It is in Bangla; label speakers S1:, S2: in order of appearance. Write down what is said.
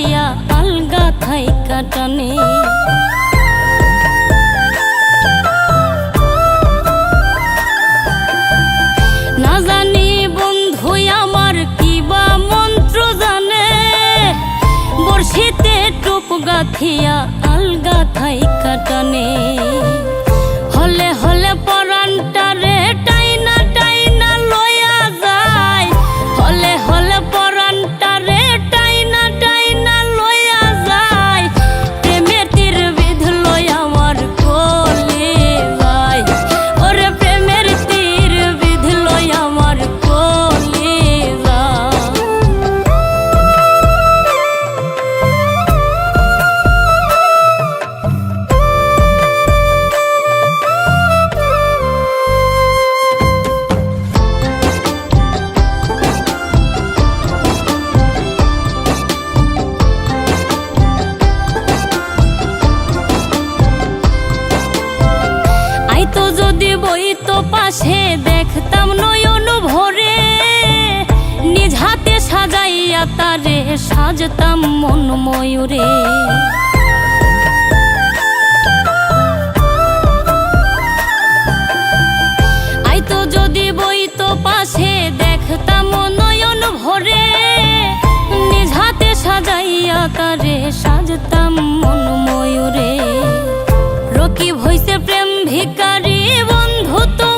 S1: সাজাইয়া আলগা থাইকা টানে। না জানি বন্ধু আমার কিবা মন্ত্র জানে, বর্ষিতে টুপ গাথিয়া আলগা থাইকা টানে। হলে হলে পরানটারে টাইনা টাইনা লইয়া যায়, হলে হলে পরানটারে টাইনা টাইনা লইয়া যায়। প্রেমের তীর বিধলো আমার কোলে যায়, ওরে প্রেমের তীর বিধলো আমার কোলে যায়। যদি বইতো পাশে দেখতাম নয়ন ভরে, নিজ হাতে সাজাইয়া তারে সাজতাম মন ময়ূরে। আইতো যদি বইতো পাশে দেখতাম নয়ন ভরে, নিজ হাতে সাজাইয়া তারে সাজতাম মন ময়ূরে। রকি হইছে প্রেম ভিখারি বন্ধু তো